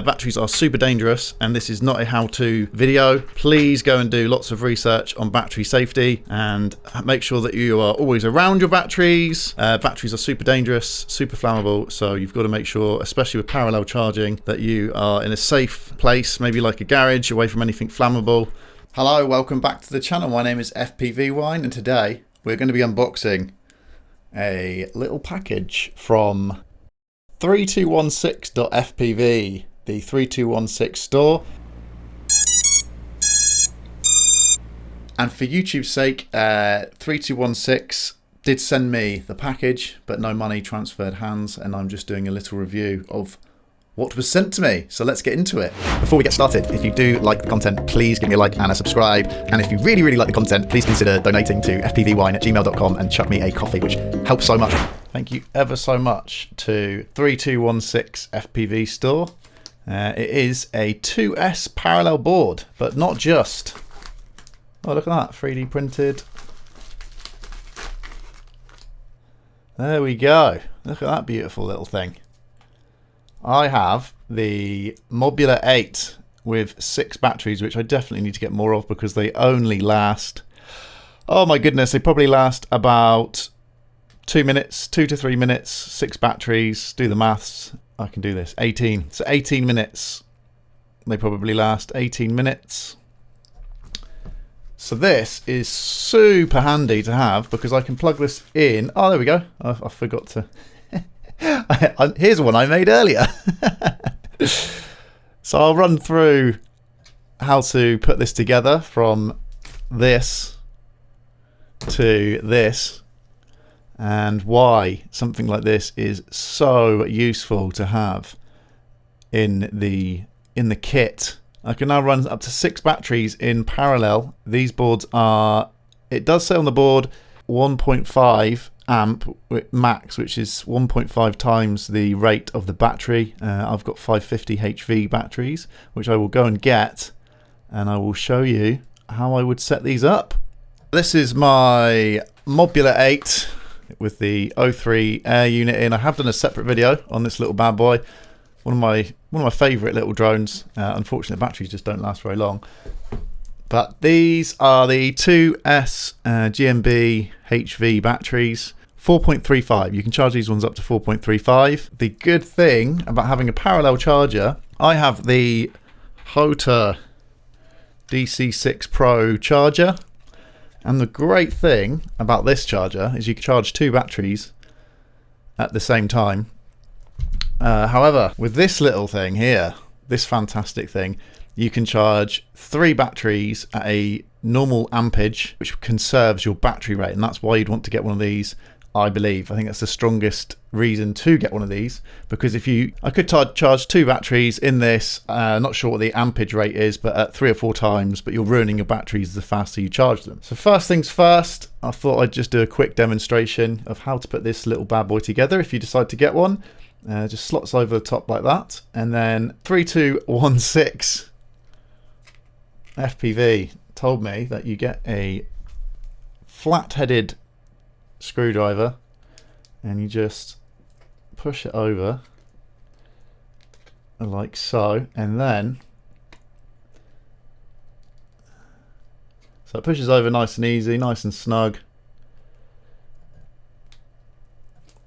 Batteries are super dangerous, and this is not a how-to video. Please go and do lots of research on battery safety and make sure that you are always around your batteries. Batteries are super dangerous, super flammable, so you've got to make sure, especially with parallel charging, that you are in a safe place, maybe like a garage, away from anything flammable. Hello, welcome back to the channel. My name is FPV Wine, and today we're going to be unboxing a little package from 3216.fpv, the 3216 store. And for YouTube's sake, 3216 did send me the package, but no money transferred hands, and I'm just doing a little review of what was sent to me. So let's get into it. Before we get started, if you do like the content, please give me a like and a subscribe. And if you really, really like the content, please consider donating to fpvwine@gmail.com and chuck me a coffee, which helps so much. Thank you ever so much to 3216 FPV store. It is a 2S parallel board, but not just. Oh, look at that, 3D printed. There we go. Look at that beautiful little thing. I have the Mobular 8 with 6 batteries, which I definitely need to get more of because they only last, oh my goodness, they probably last about 2 minutes, 2 to 3 minutes, 6 batteries. Do the maths. I can do this. 18. So 18 minutes. They probably last 18 minutes. So this is super handy to have because I can plug this in. Oh, there we go. I forgot to. Here's one I made earlier. So I'll run through how to put this together from this to this and why something like this is so useful to have in the kit. I can now run up to 6 batteries in parallel. These boards are, it does say on the board 1.5 amp max, which is 1.5 times the rate of the battery. I've got 550 HV batteries, which I will go and get, and I will show you how I would set these up. This is my Mobular 8 with the O3 air unit in. I have done a separate video on this little bad boy. One of my favourite little drones. Unfortunately, the batteries just don't last very long. But these are the 2S GMB HV batteries. 4.35. You can charge these ones up to 4.35. The good thing about having a parallel charger, I have the Hota DC6 Pro charger. And the great thing about this charger is you can charge 2 batteries at the same time. However, with this little thing here, this fantastic thing, you can charge 3 batteries at a normal ampage, which conserves your battery rate, and that's why you'd want to get one of these, I believe. I think that's the strongest reason to get one of these, because I could charge 2 batteries in this, not sure what the ampage rate is, but at 3 or 4 times, but you're ruining your batteries the faster you charge them. So first things first, I thought I'd just do a quick demonstration of how to put this little bad boy together if you decide to get one. Just slots over the top like that, and then 3216 FPV told me that you get a flat-headed screwdriver and you just push it over like so, and then so it pushes over nice and easy, nice and snug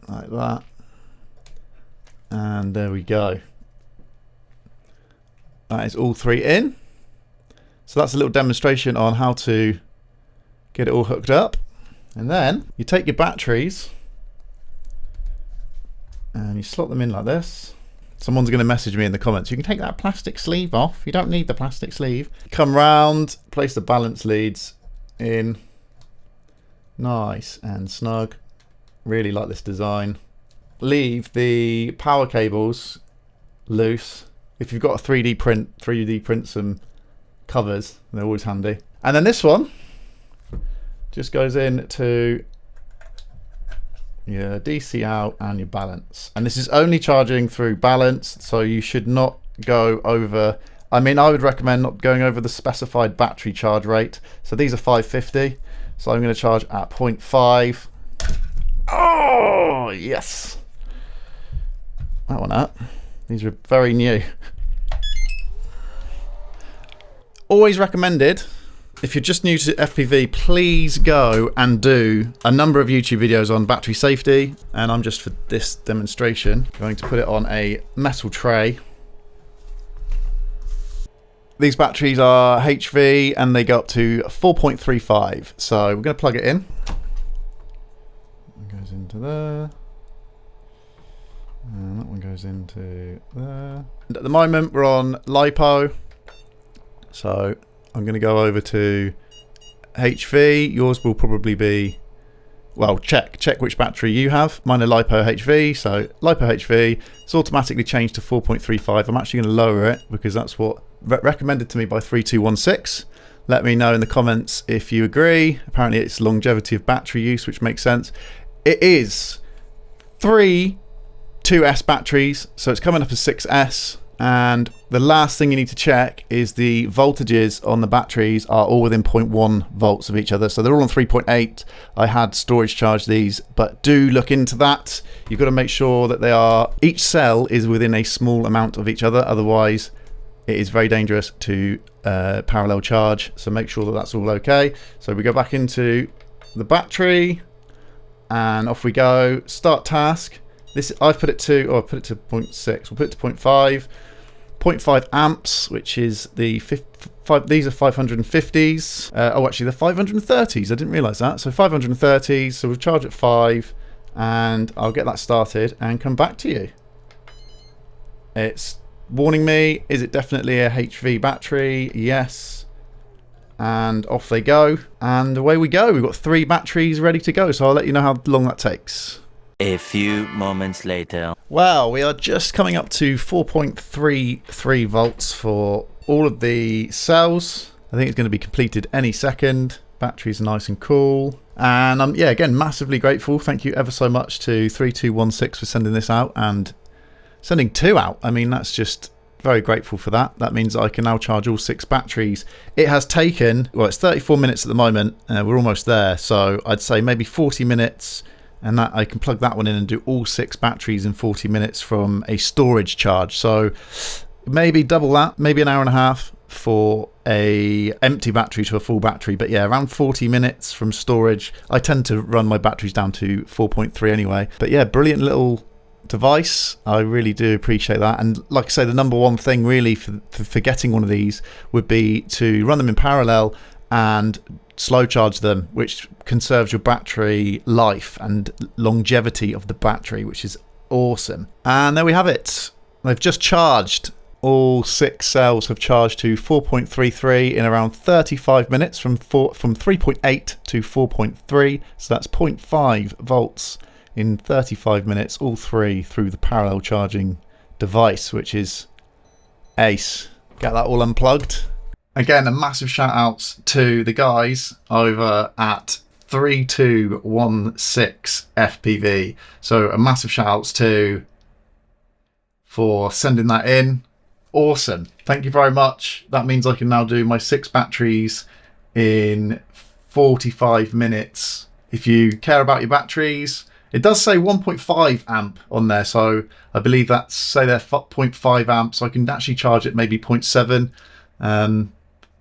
like that. And there we go. That is all 3 in. So that's a little demonstration on how to get it all hooked up. And then you take your batteries and you slot them in like this. Someone's going to message me in the comments, you can take that plastic sleeve off. You don't need the plastic sleeve. Come round, place the balance leads in. Nice and snug. Really like this design. Leave the power cables loose. If you've got a 3D print some covers, they're always handy. And then this one just goes into your DC out and your balance. And this is only charging through balance, so you should not go over, I mean, I would recommend not going over the specified battery charge rate. So these are 550, so I'm going to charge at 0.5. Oh yes, that one up. These are very new. always recommended. If you're just new to FPV, please go and do a number of YouTube videos on battery safety. And I'm just, for this demonstration, going to put it on a metal tray. These batteries are HV and they go up to 4.35. So we're going to plug it in. It goes into there. And that one goes into there. And at the moment we're on LiPo. So I'm going to go over to HV. Yours will probably be, well, check which battery you have. Mine are LiPo HV, so LiPo HV. It's automatically changed to 4.35. I'm actually going to lower it because that's what recommended to me by 3216. Let me know in the comments if you agree. Apparently it's longevity of battery use, which makes sense. It is 3 2S batteries, so it's coming up as 6S. And the last thing you need to check is the voltages on the batteries are all within 0.1 volts of each other. So they're all on 3.8. I had storage charge these, but do look into that. You've got to make sure that they are, each cell is within a small amount of each other. Otherwise, it is very dangerous to parallel charge. So make sure that that's all okay. So we go back into the battery and off we go. Start task. This I've put it to, or I put it to 0.6. We'll put it to 0.5. 0.5 amps, which is the these are 550s. Oh, actually, the 530s. I didn't realize that. So 530s. So we'll charge at 5, and I'll get that started and come back to you. It's warning me. Is it definitely a HV battery? Yes. And off they go, and away we go. We've got 3 batteries ready to go. So I'll let you know how long that takes. A few moments later. Well, we are just coming up to 4.33 volts for all of the cells. I think it's going to be completed any second. Batteries are nice and cool. And yeah, again, massively grateful. Thank you ever so much to 3216 for sending this out and sending 2 out. I mean, that's just very grateful for that. That means I can now charge all 6 batteries. It has taken, well, it's 34 minutes at the moment. We're almost there. So I'd say maybe 40 minutes. And that I can plug that one in and do all 6 batteries in 40 minutes from a storage charge. So maybe double that, maybe an hour and a half for a empty battery to a full battery. But yeah, around 40 minutes from storage. I tend to run my batteries down to 4.3 anyway. But yeah, brilliant little device. I really do appreciate that. And like I say, the number one thing really for getting one of these would be to run them in parallel and slow charge them, which conserves your battery life and longevity of the battery, which is awesome. And there we have it. They've just charged. All 6 cells have charged to 4.33 in around 35 minutes from 3.8 to 4.3. So that's 0.5 volts in 35 minutes, all 3 through the parallel charging device, which is ace. Get that all unplugged. Again, a massive shout out to the guys over at 3216 FPV. So a massive shout outs for sending that in. Awesome. Thank you very much. That means I can now do my 6 batteries in 45 minutes. If you care about your batteries, it does say 1.5 amp on there. So I believe that's, say they're 0.5 amp. So I can actually charge it maybe 0.7.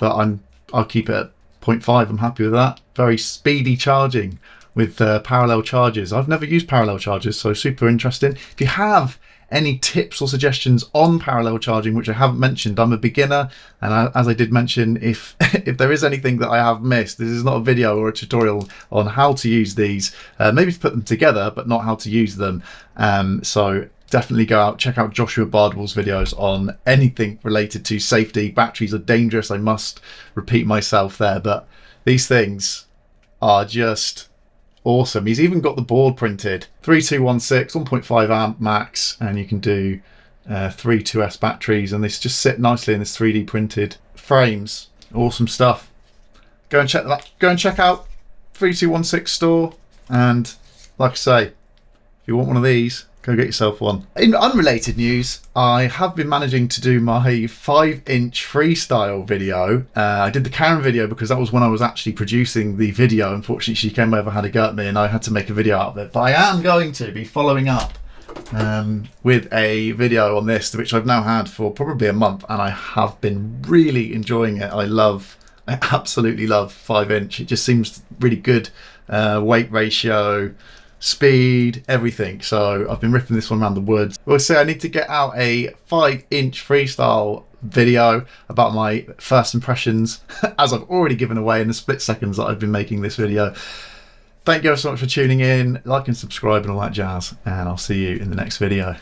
But I'll keep it at 0.5. I'm happy with that. Very speedy charging with parallel chargers. I've never used parallel chargers, so super interesting. If you have any tips or suggestions on parallel charging, which I haven't mentioned, I'm a beginner, and as I did mention, if there is anything that I have missed, this is not a video or a tutorial on how to use these. Maybe to put them together, but not how to use them. So definitely go out, check out Joshua Bardwell's videos on anything related to safety. Batteries are dangerous. I must repeat myself there, but these things are just awesome. He's even got the board printed. 3216, 1.5 amp max, and you can do 3 2S batteries, and they just sit nicely in this 3D printed frames. Awesome stuff. Go and check that. Go and check out 3216 store, and like I say, if you want one of these, go get yourself one. In unrelated news, I have been managing to do my 5-inch freestyle video. I did the Karen video because that was when I was actually producing the video. Unfortunately, she came over, had a go at me, and I had to make a video out of it. But I am going to be following up with a video on this, which I've now had for probably a month, and I have been really enjoying it. I absolutely love 5-inch. It just seems really good. Weight ratio, speed, everything. So I've been ripping this one around the woods. We'll say I need to get out a 5-inch freestyle video about my first impressions, as I've already given away in the split seconds that I've been making this video. Thank you so much for tuning in. Like and subscribe and all that jazz, and I'll see you in the next video.